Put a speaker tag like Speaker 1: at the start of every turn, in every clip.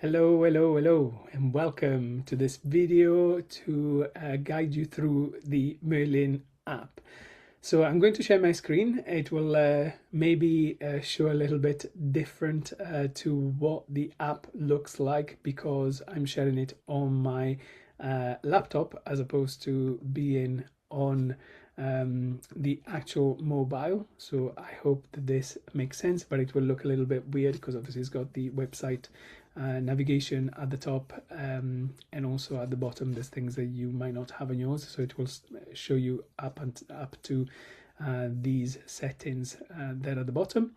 Speaker 1: Hello, and welcome to this video to guide you through the Merlin app. So I'm going to share my screen. It will maybe show a little bit different to what the app looks like because I'm sharing it on my laptop as opposed to being on the actual mobile. So I hope that this makes sense, but it will look a little bit weird because obviously it's got the website navigation at the top, and also at the bottom there's things that you might not have on yours, so it will show you up to these settings there at the bottom.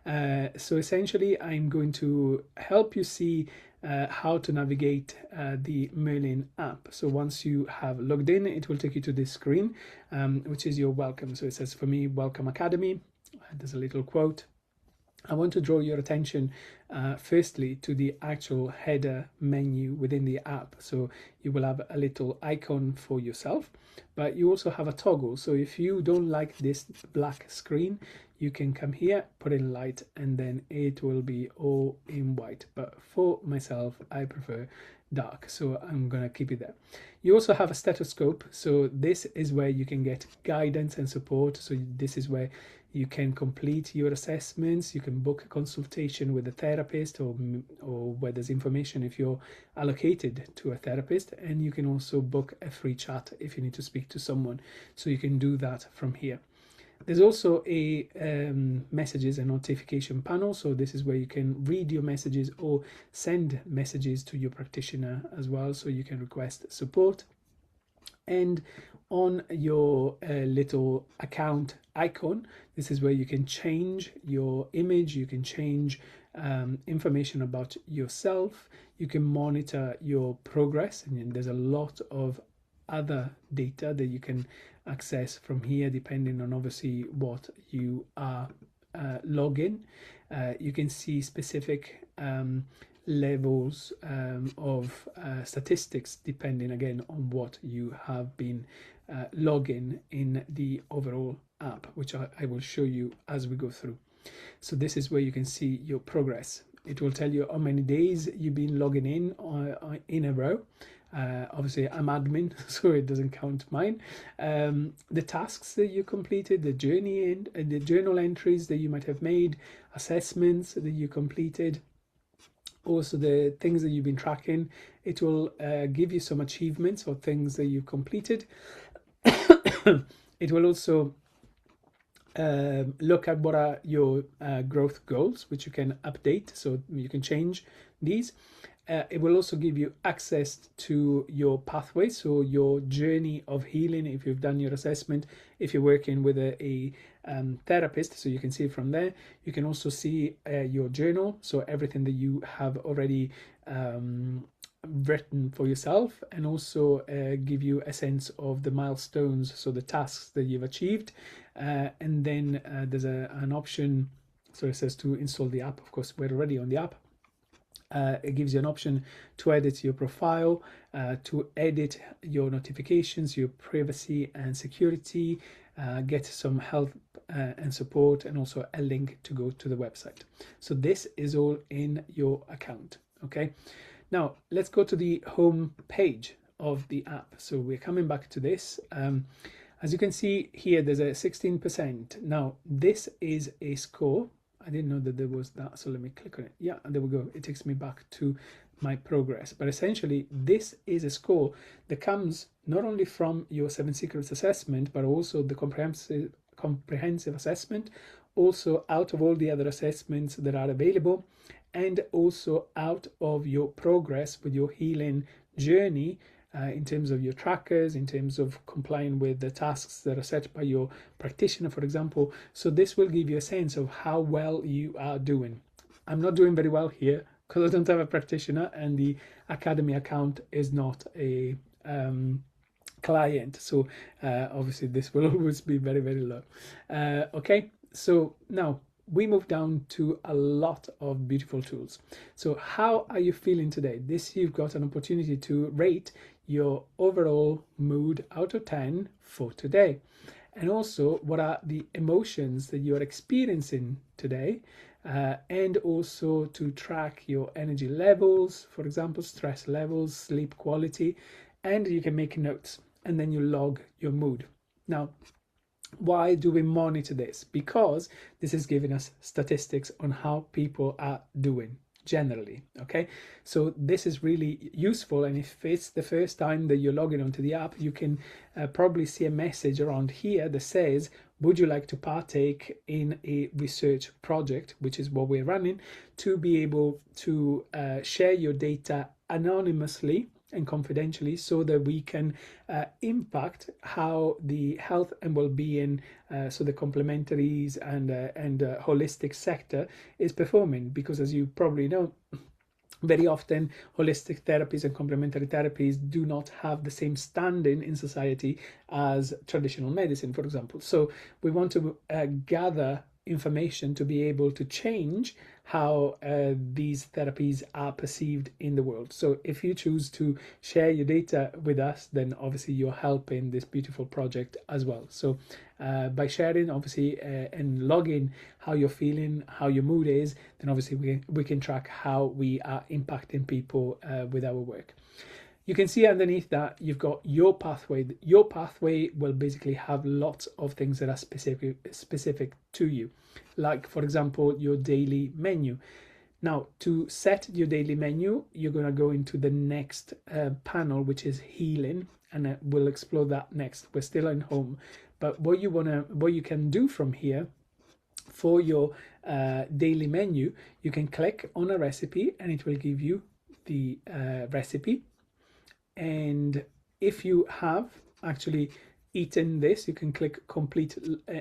Speaker 1: So essentially I'm going to help you see how to navigate the Merlin app. So once you have logged in, it will take you to this screen, which is your welcome. So it says for me, Welcome Academy. There's a little quote. I want to draw your attention firstly to the actual header menu within the app. So you will have a little icon for yourself, but you also have a toggle. So if you don't like this black screen, you can come here, put in light, and then it will be all in white. But for myself, I prefer dark, so I'm gonna keep it there. You also have a stethoscope, so this is where you can get guidance and support. So this is where you can complete your assessments, you can book a consultation with a therapist, or where there's information if you're allocated to a therapist, and you can also book a free chat if you need to speak to someone, so you can do that from here. There's also a messages and notification panel, so this is where you can read your messages or send messages to your practitioner as well, so you can request support. And on your little account icon, this is where you can change your image, you can change information about yourself, you can monitor your progress, and there's a lot of other data that you can access from here depending on obviously what you are logging. You can see specific levels of statistics depending again on what you have been logging in the overall app, which I will show you as we go through. So this is where you can see your progress. It will tell you how many days you've been logging in a row. Obviously I'm admin, so it doesn't count mine. The tasks that you completed, the journey and the journal entries that you might have made, assessments that you completed, also the things that you've been tracking. It will give you some achievements or things that you've completed. It will also look at what are your growth goals, which you can update, so you can change these. It will also give you access to your pathway, so your journey of healing, if you've done your assessment, if you're working with a therapist, so you can see it from there. You can also see your journal, so everything that you have already written for yourself, and also give you a sense of the milestones, so the tasks that you've achieved. And then there's an option, so it says to install the app. Of course, we're already on the app. It gives you an option to edit your profile, to edit your notifications, your privacy and security, get some help and support, and also a link to go to the website. So this is all in your account. Okay, now let's go to the home page of the app. So we're coming back to this. As you can see here, there's a 16%. Now this is a score. I didn't know that there was that, so let me click on it. Yeah, there we go. It takes me back to my progress. But essentially, this is a score that comes not only from your 7 Secrets assessment, but also the comprehensive assessment, also out of all the other assessments that are available, and also out of your progress with your healing journey, in terms of your trackers, in terms of complying with the tasks that are set by your practitioner, for example. So this will give you a sense of how well you are doing. I'm not doing very well here because I don't have a practitioner, and the Academy account is not a client. So obviously this will always be very, very low. Okay, so now we move down to a lot of beautiful tools. So how are you feeling today? This, you've got an opportunity to rate your overall mood out of 10 for today. And also, what are the emotions that you're experiencing today? and also to track your energy levels, for example, stress levels, sleep quality, and you can make notes and then you log your mood. Now, why do we monitor this? Because this is giving us statistics on how people are doing generally. Okay, so this is really useful, and if it's the first time that you're logging onto the app, you can probably see a message around here that says, would you like to partake in a research project, which is what we're running, to be able to share your data anonymously and confidentially, so that we can impact how the health and well-being, so the complementaries and holistic sector is performing. Because as you probably know, very often holistic therapies and complementary therapies do not have the same standing in society as traditional medicine, for example. So we want to gather information to be able to change how these therapies are perceived in the world. So if you choose to share your data with us, then obviously you're helping this beautiful project as well. So by sharing, obviously, and logging how you're feeling, how your mood is, then obviously we can track how we are impacting people with our work. You can see underneath that you've got your pathway. Your pathway will basically have lots of things that are specific to you. Like, for example, your daily menu. Now, to set your daily menu, you're going to go into the next panel, which is healing, and we'll explore that next. We're still in home, but what you can do from here for your daily menu, you can click on a recipe and it will give you the recipe. And if you have actually eaten this, you can click complete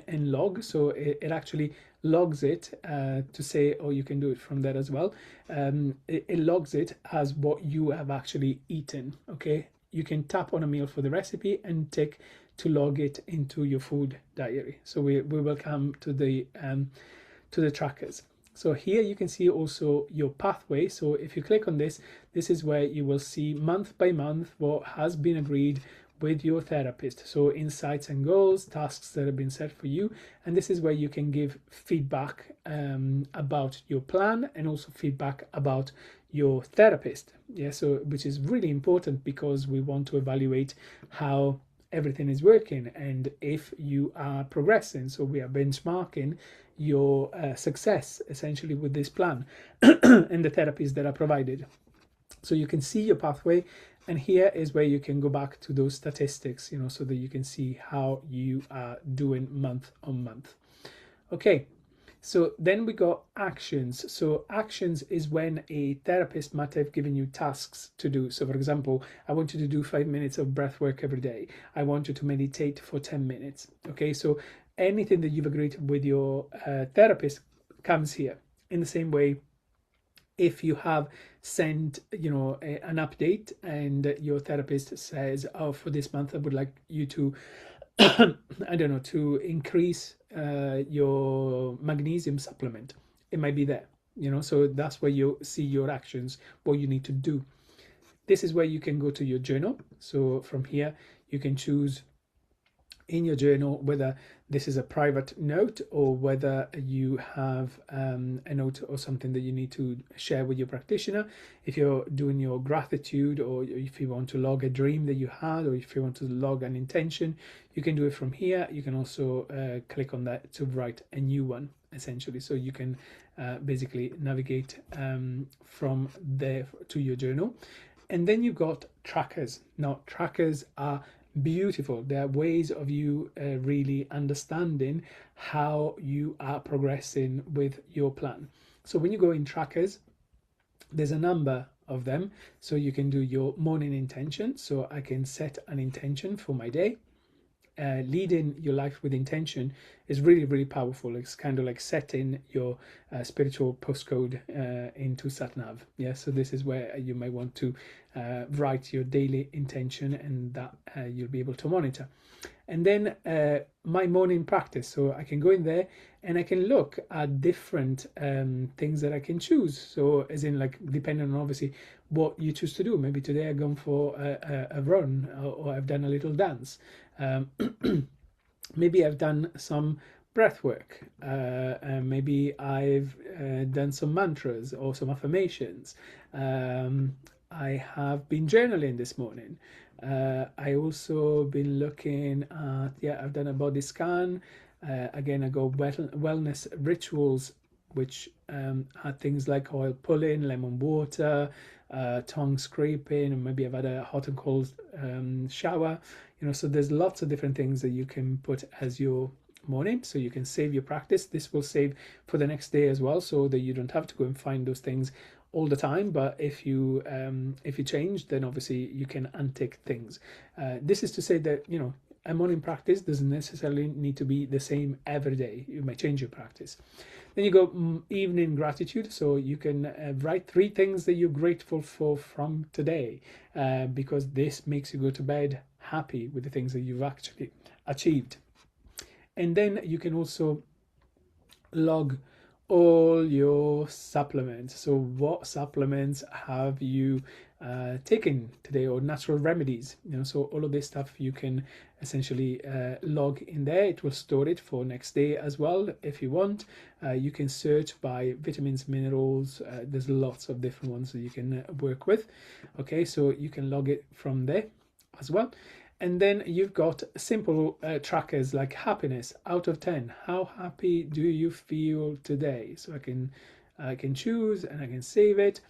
Speaker 1: and log. So it actually logs it to say, or you can do it from there as well. It logs it as what you have actually eaten. Okay, you can tap on a meal for the recipe and tick to log it into your food diary. So we will come to the trackers. So here you can see also your pathway. So if you click on this, this is where you will see month by month what has been agreed with your therapist. So insights and goals, tasks that have been set for you. And this is where you can give feedback about your plan, and also feedback about your therapist. Yeah, so which is really important, because we want to evaluate how everything is working and if you are progressing. So we are benchmarking your success essentially with this plan and the therapies that are provided. So you can see your pathway, and here is where you can go back to those statistics, you know, so that you can see how you are doing month on month. Okay, so then we got actions. So actions is when a therapist might have given you tasks to do. So for example, I want you to do 5 minutes of breath work every day. I want you to meditate for 10 minutes. Okay, so anything that you've agreed with your therapist comes here. In the same way, if you have sent, you know, an update and your therapist says, oh, for this month I would like you to I don't know, to increase your magnesium supplement, it might be there, you know. So that's where you see your actions, what you need to do. This is where you can go to your journal. So from here you can choose in your journal whether this is a private note or whether you have a note or something that you need to share with your practitioner. If you're doing your gratitude, or if you want to log a dream that you had, or if you want to log an intention, you can do it from here. You can also click on that to write a new one, essentially. So you can basically navigate from there to your journal. And then you've got trackers. Now, trackers are beautiful. There are ways of you really understanding how you are progressing with your plan. So when you go in trackers, there's a number of them. So you can do your morning intention. So I can set an intention for my day. Leading your life with intention is really, really powerful. It's kind of like setting your spiritual postcode into SatNav. Yeah, so this is where you might want to write your daily intention, and that you'll be able to monitor. And then my morning practice. So I can go in there and I can look at different things that I can choose. So as in, like, depending on obviously what you choose to do. Maybe today I've gone for a run, or I've done a little dance. Maybe I've done some breath work. Maybe I've done some mantras or some affirmations. I have been journaling this morning. I also been looking at, yeah, I've done a body scan. Again, I go wellness rituals, which had things like oil pulling, lemon water, tongue scraping, and maybe I've had a hot and cold shower. So there's lots of different things that you can put as your morning, so you can save your practice. This will save for the next day as well, so that you don't have to go and find those things all the time. But if you change, then obviously you can untick things. This is to say that a morning practice doesn't necessarily need to be the same every day. You may change your practice. Then you go evening gratitude, so you can write 3 things that you're grateful for from today, because this makes you go to bed happy with the things that you've actually achieved. And then you can also log all your supplements. So what supplements have you taken today, or natural remedies? So all of this stuff you can essentially log in there. It will store it for next day as well if you want. You can search by vitamins, minerals. There's lots of different ones that you can work with. Okay, so you can log it from there as well. And then you've got simple trackers like happiness out of 10. How happy do you feel today? So I can choose and I can save it.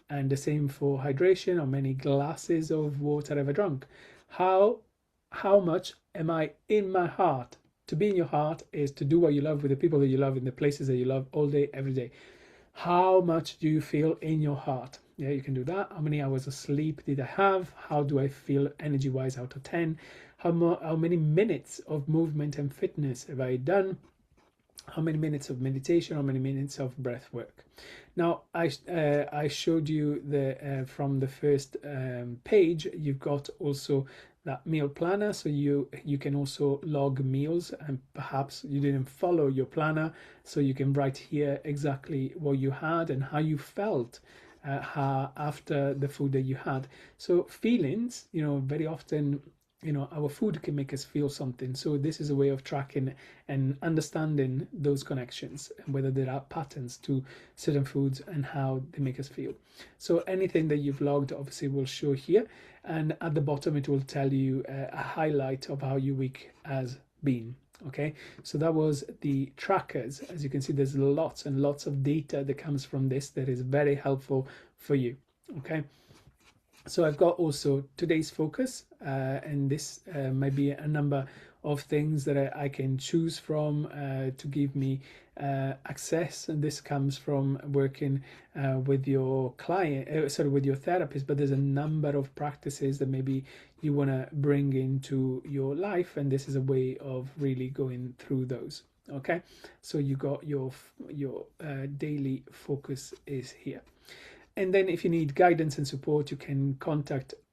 Speaker 1: And the same for hydration, how many glasses of water I've drunk. How much am I in my heart? To be in your heart is to do what you love with the people that you love in the places that you love all day, every day. How much do you feel in your heart? Yeah, you can do that. How many hours of sleep did I have? How do I feel energy-wise out of 10? How many minutes of movement and fitness have I done? How many minutes of meditation? How many minutes of breath work? Now, I showed you the from the first page. You've got also that meal planner, so you can also log meals, and perhaps you didn't follow your planner, so you can write here exactly what you had and how you felt after the food that you had. So feelings, very often our food can make us feel something. So this is a way of tracking and understanding those connections, and whether there are patterns to certain foods and how they make us feel. So anything that you've logged obviously will show here, and at the bottom it will tell you a highlight of how your week has been. Okay, so that was the trackers. As you can see, there's lots and lots of data that comes from this that is very helpful for you. Okay, so I've got also today's focus, and this might be a number of things that I can choose from to give me access. And this comes from working with your client, with your therapist. But there's a number of practices that maybe you want to bring into your life, and this is a way of really going through those. Okay, so you got your daily focus is here. And then if you need guidance and support, you can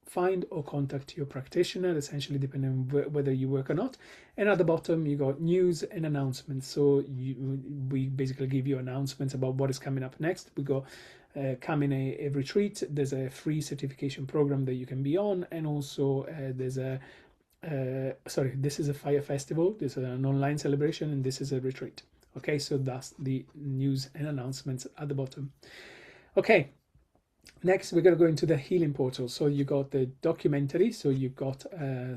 Speaker 1: find or contact your practitioner, essentially depending on whether you work or not. And at the bottom, you got news and announcements. So we basically give you announcements about what is coming up next. We got coming a retreat. There's a free certification program that you can be on. And also there's this is a fire festival. This is an online celebration, and this is a retreat. Okay, so that's the news and announcements at the bottom. Okay. Next, we're going to go into the healing portal. So you got the documentary, so you've got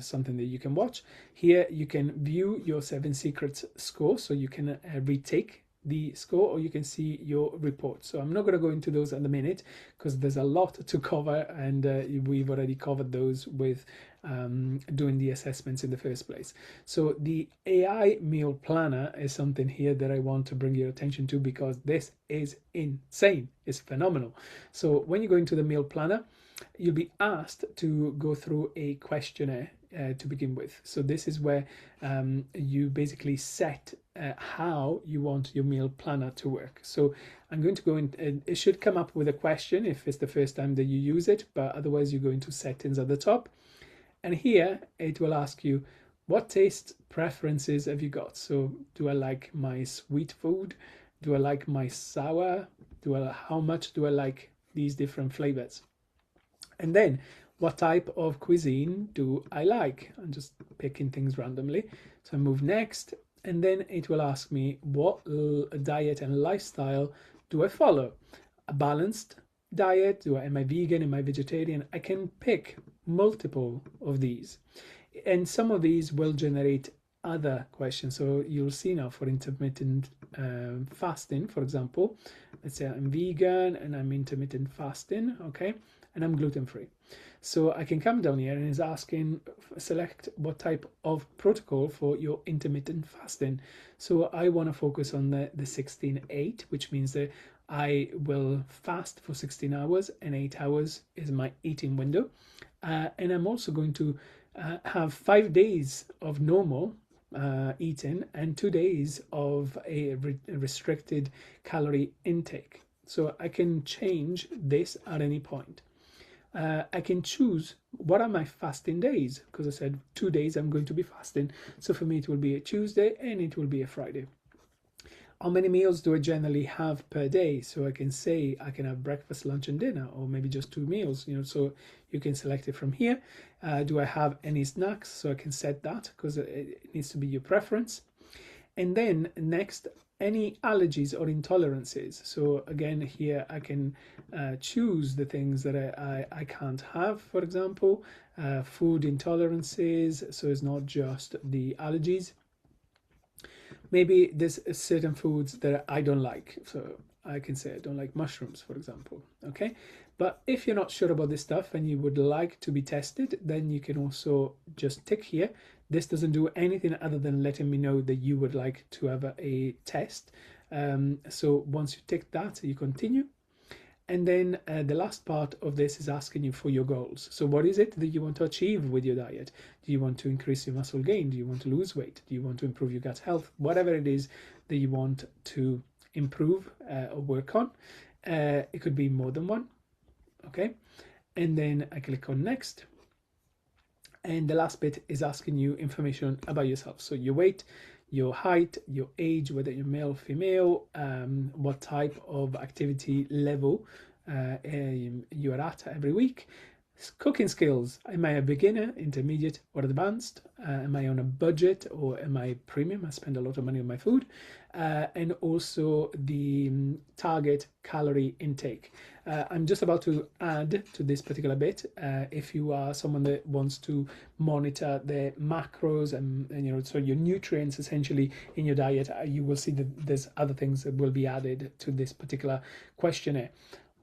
Speaker 1: something that you can watch. Here you can view your 7 secrets score, so you can retake the score, or you can see your report. So I'm not going to go into those at the minute because there's a lot to cover, and we've already covered those with doing the assessments in the first place. So the AI meal planner is something here that I want to bring your attention to, because this is insane. It's phenomenal. So when you go into the meal planner, you'll be asked to go through a questionnaire to begin with. So this is where you basically set how you want your meal planner to work. So I'm going to go in, it should come up with a question if it's the first time that you use it, but otherwise you go into settings at the top. And here it will ask you, what taste preferences have you got? So do I like my sweet food? Do I like my sour? How much do I like these different flavors? And then what type of cuisine do I like? I'm just picking things randomly. So I move next, and then it will ask me what diet and lifestyle do I follow. A balanced diet, am I vegan, am I vegetarian? I can pick multiple of these, and some of these will generate other questions. So you'll see now for intermittent fasting, for example, let's say I'm vegan and I'm intermittent fasting, okay, and I'm gluten-free. So I can come down here and it's asking, select what type of protocol for your intermittent fasting. So I want to focus on the 16-8, which means that I will fast for 16 hours and 8 hours is my eating window. And I'm also going to have 5 days of normal eating and 2 days of a restricted calorie intake. So I can change this at any point. I can choose what are my fasting days, because I said 2 days I'm going to be fasting. So for me, it will be a Tuesday and it will be a Friday. How many meals do I generally have per day? So I can say I can have breakfast, lunch, and dinner, or maybe just 2 meals, so you can select it from here. Do I have any snacks? So I can set that because it needs to be your preference. And then next, any allergies or intolerances. So again, here I can choose the things that I can't have, for example, food intolerances. So it's not just the allergies. Maybe there's certain foods that I don't like. So I can say I don't like mushrooms, for example, okay? But if you're not sure about this stuff and you would like to be tested, then you can also just tick here. This doesn't do anything other than letting me know that you would like to have a test. So once you tick that, you continue. And then the last part of this is asking you for your goals. So what is it that you want to achieve with your diet? Do you want to increase your muscle gain? Do you want to lose weight? Do you want to improve your gut health? Whatever it is that you want to improve or work on. It could be more than one. Okay. And then I click on next. And the last bit is asking you information about yourself. So your weight, your height, your age, whether you're male or female, what type of activity level you are at every week. Cooking skills, am I a beginner, intermediate, or advanced? Am I on a budget or am I premium? I spend a lot of money on my food. And also the target calorie intake. I'm just about to add to this particular bit. If you are someone that wants to monitor the macros and so your nutrients essentially in your diet, you will see that there's other things that will be added to this particular questionnaire.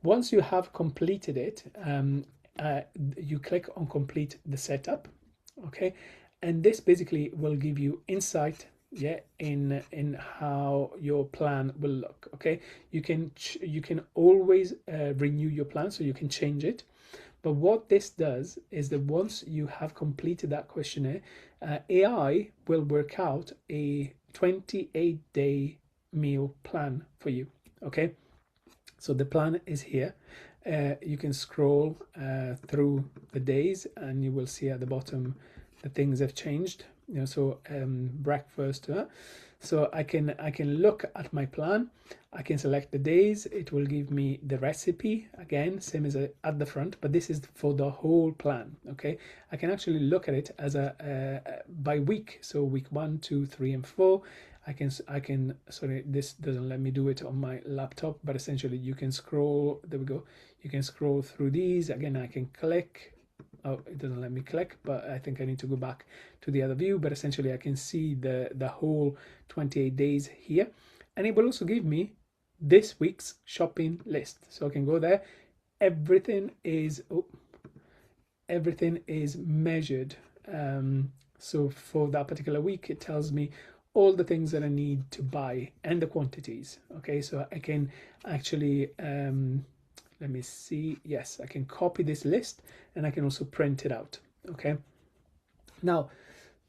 Speaker 1: Once you have completed it, you click on complete the setup, okay, and this basically will give you insight in how your plan will look. Okay, you can always renew your plan, so you can change it. But what this does is that once you have completed that questionnaire, AI will work out a 28-day meal plan for you. Okay, so the plan is here. You can scroll through the days and you will see at the bottom the things have changed. So breakfast. So I can look at my plan. I can select the days. It will give me the recipe again, same as at the front, but this is for the whole plan. Okay, I can actually look at it as a by week. So week 1, 2, 3, and 4. I can sorry, this doesn't let me do it on my laptop, but essentially you can scroll. There we go. You can scroll through these again. I can click. Oh, it doesn't let me click, but I think I need to go back to the other view. But essentially I can see the whole 28 days here, and it will also give me this week's shopping list. So I can go there. Everything is measured. So for that particular week, it tells me all the things that I need to buy and the quantities. Okay, so I can actually let me see. Yes, I can copy this list and I can also print it out. Okay, now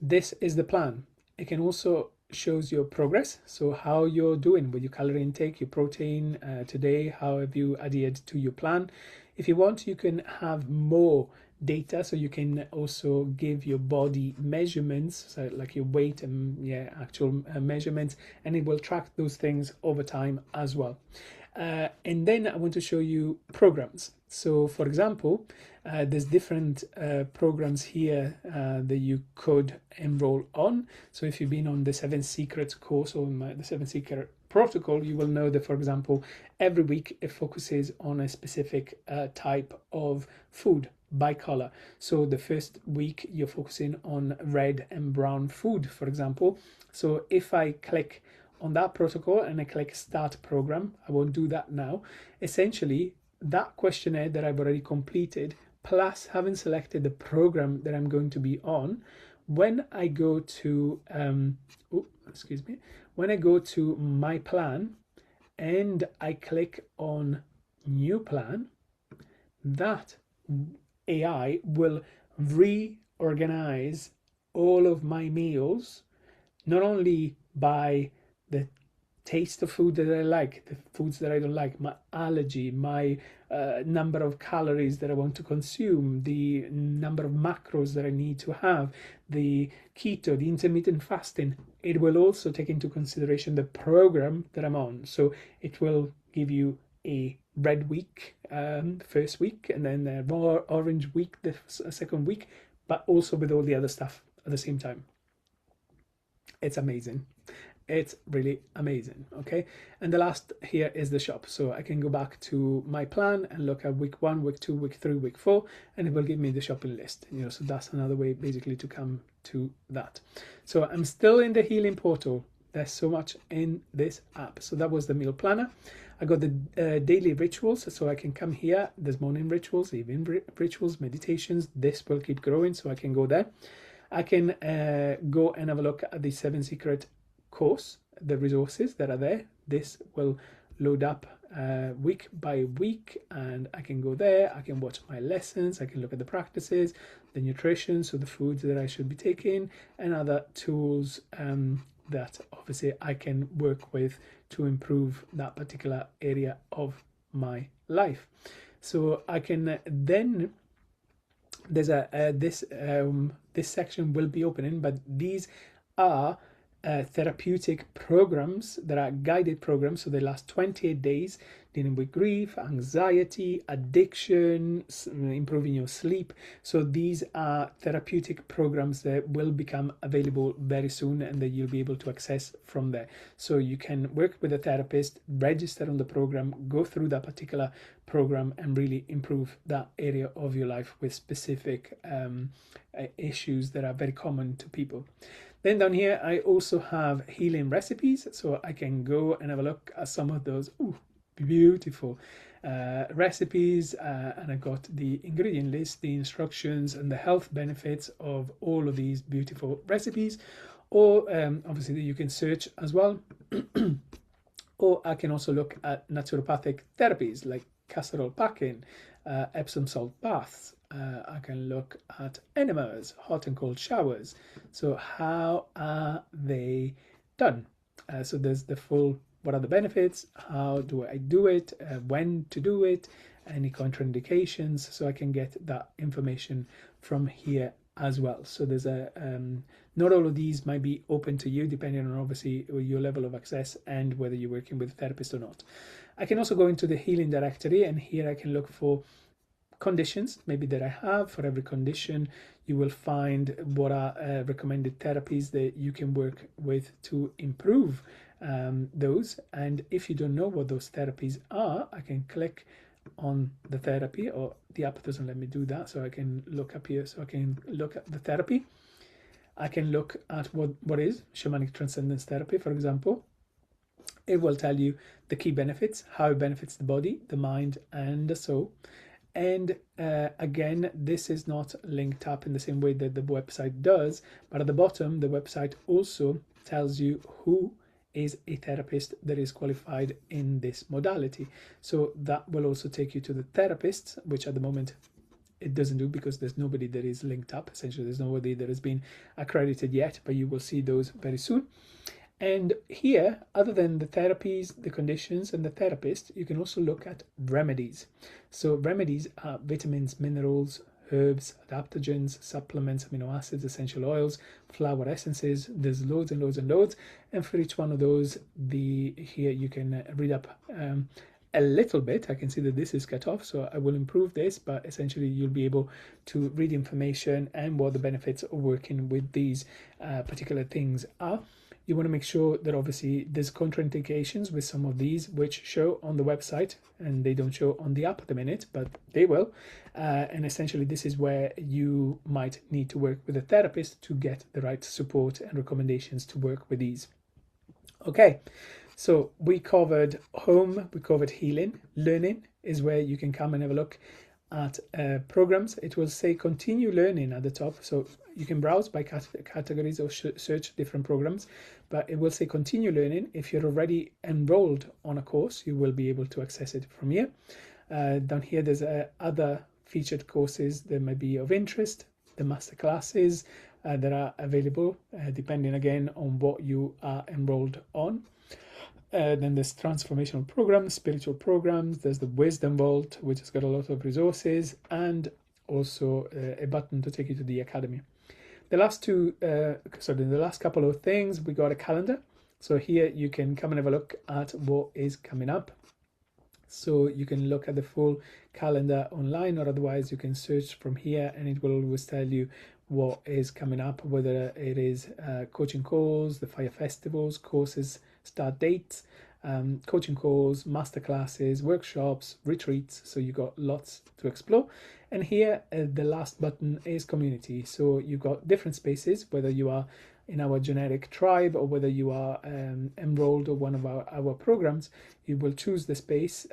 Speaker 1: this is the plan. It can also shows your progress, so how you're doing with your calorie intake, your protein today, how have you adhered to your plan. If you want, you can have more data, so you can also give your body measurements, so like your weight and actual measurements, and it will track those things over time as well. And then I want to show you programs. So for example, there's different programs here that you could enroll on. So if you've been on the 7 Secrets course or the 7 Secret protocol, you will know that, for example, every week it focuses on a specific type of food by color. So the first week you're focusing on red and brown food, for example. So if I click on that protocol and I click start program, I won't do that now. Essentially, that questionnaire that I've already completed, plus having selected the program that I'm going to be on, when I go to when I go to my plan and I click on new plan, that AI will reorganize all of my meals, not only by the taste of food that I like, the foods that I don't like, my allergy, my number of calories that I want to consume, the number of macros that I need to have, the keto, the intermittent fasting. It will also take into consideration the program that I'm on. So it will give you a red week, first week, and then a more orange week, the second week, but also with all the other stuff at the same time. It's amazing. It's really amazing. Okay, and the last here is the shop. So I can go back to my plan and look at week 1, week 2, week 3, week 4, and it will give me the shopping list. So that's another way basically to come to that. So I'm still in the healing portal. There's so much in this app. So that was the meal planner. I got the daily rituals, so I can come here. There's morning rituals, evening rituals, meditations. This will keep growing, so I can go there. I can go and have a look at the 7 Secret course, the resources that are there. This will load up week by week, and I can go there. I can watch my lessons. I can look at the practices, the nutrition, so the foods that I should be taking, and other tools that obviously I can work with to improve that particular area of my life. So I can then, there's this section will be opening, but these are therapeutic programs that are guided programs. So they last 28 days, dealing with grief, anxiety, addiction, improving your sleep. So these are therapeutic programs that will become available very soon and that you'll be able to access from there. So you can work with a therapist, register on the program, go through that particular program and really improve that area of your life with specific issues that are very common to people. Then down here, I also have healing recipes, so I can go and have a look at some of those beautiful recipes, and I got the ingredient list, the instructions, and the health benefits of all of these beautiful recipes. Or obviously you can search as well. Or I can also look at naturopathic therapies like castor oil packing, Epsom salt baths. I can look at enemas, hot and cold showers. So how are they done? So there's the full, what are the benefits? How do I do it? When to do it? Any contraindications? So I can get that information from here as well. So there's not all of these might be open to you depending on obviously your level of access and whether you're working with a therapist or not. I can also go into the healing directory, and here I can look for conditions maybe that I have. For every condition you will find what are recommended therapies that you can work with to improve those. And if you don't know what those therapies are, I can click on the therapy, or the app doesn't let me do that, so I can look up here. So I can look at the therapy. I can look at what is shamanic transcendence therapy, for example. It will tell you the key benefits, how it benefits the body, the mind, and the soul. And again, this is not linked up in the same way that the website does, but at the bottom, the website also tells you who is a therapist that is qualified in this modality. So that will also take you to the therapists, which at the moment it doesn't do because there's nobody that is linked up. Essentially, there's nobody that has been accredited yet, but you will see those very soon. And here, other than the therapies, the conditions, and the therapist, you can also look at remedies. So remedies are vitamins, minerals, herbs, adaptogens, supplements, amino acids, essential oils, flower essences. There's loads and loads and loads. And for each one of those, here you can read up a little bit. I can see that this is cut off, so I will improve this, but essentially you'll be able to read information and what the benefits of working with these particular things are. You want to make sure that obviously there's contraindications with some of these which show on the website, and they don't show on the app at the minute, but they will. And essentially this is where you might need to work with a therapist to get the right support and recommendations to work with these. Okay, so we covered home, we covered healing. Learning is where you can come and have a look at programs. It will say continue learning at the top, so you can browse by categories or search different programs, but it will say continue learning. If you're already enrolled on a course, you will be able to access it from here. Down here there's other featured courses that might be of interest, the master classes that are available depending again on what you are enrolled on. Then there's transformational programs, spiritual programs, there's the Wisdom Vault, which has got a lot of resources, and also a button to take you to the Academy. The last the last couple of things, we got a calendar. So here you can come and have a look at what is coming up. So you can look at the full calendar online, or otherwise you can search from here and it will always tell you what is coming up, whether it is coaching calls, the fire festivals, courses, start dates, coaching calls, masterclasses, workshops, retreats. So you got lots to explore. And here the last button is community. So you've got different spaces, whether you are in our generic tribe or whether you are enrolled or one of our programs. You will choose the space.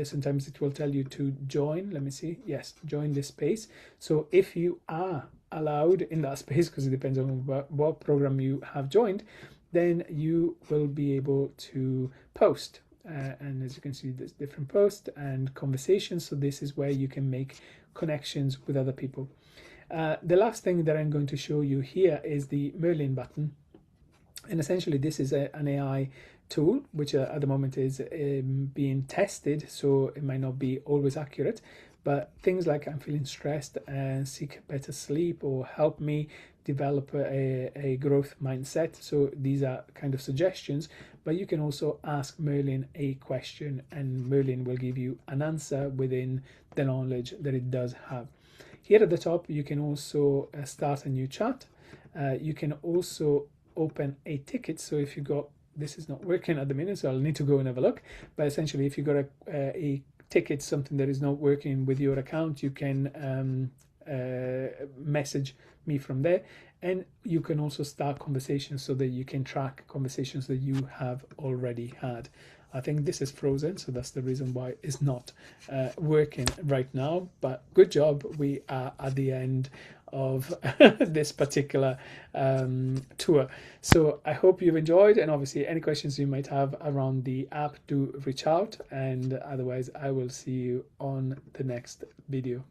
Speaker 1: Sometimes it will tell you to join. Let me see. Yes, join this space. So if you are allowed in that space, because it depends on what program you have joined, then you will be able to post. And as you can see, there's different posts and conversations. So this is where you can make connections with other people. The last thing that I'm going to show you here is the Merlin button. And essentially this is an AI tool, which at the moment is being tested, so it might not be always accurate. But things like I'm feeling stressed and seek better sleep, or help me develop a growth mindset. So these are kind of suggestions, but you can also ask Merlin a question and Merlin will give you an answer within the knowledge that it does have. Here at the top, you can also start a new chat. You can also open a ticket. So if you got, this is not working at the minute, so I'll need to go and have a look. But essentially, if you got a ticket, something that is not working with your account, you can message me from there. And you can also start conversations so that you can track conversations that you have already had. I think this is frozen, so that's the reason why it's not working right now. But good job, we are at the end of this particular tour. So I hope you've enjoyed, and obviously any questions you might have around the app, do reach out, and otherwise I will see you on the next video.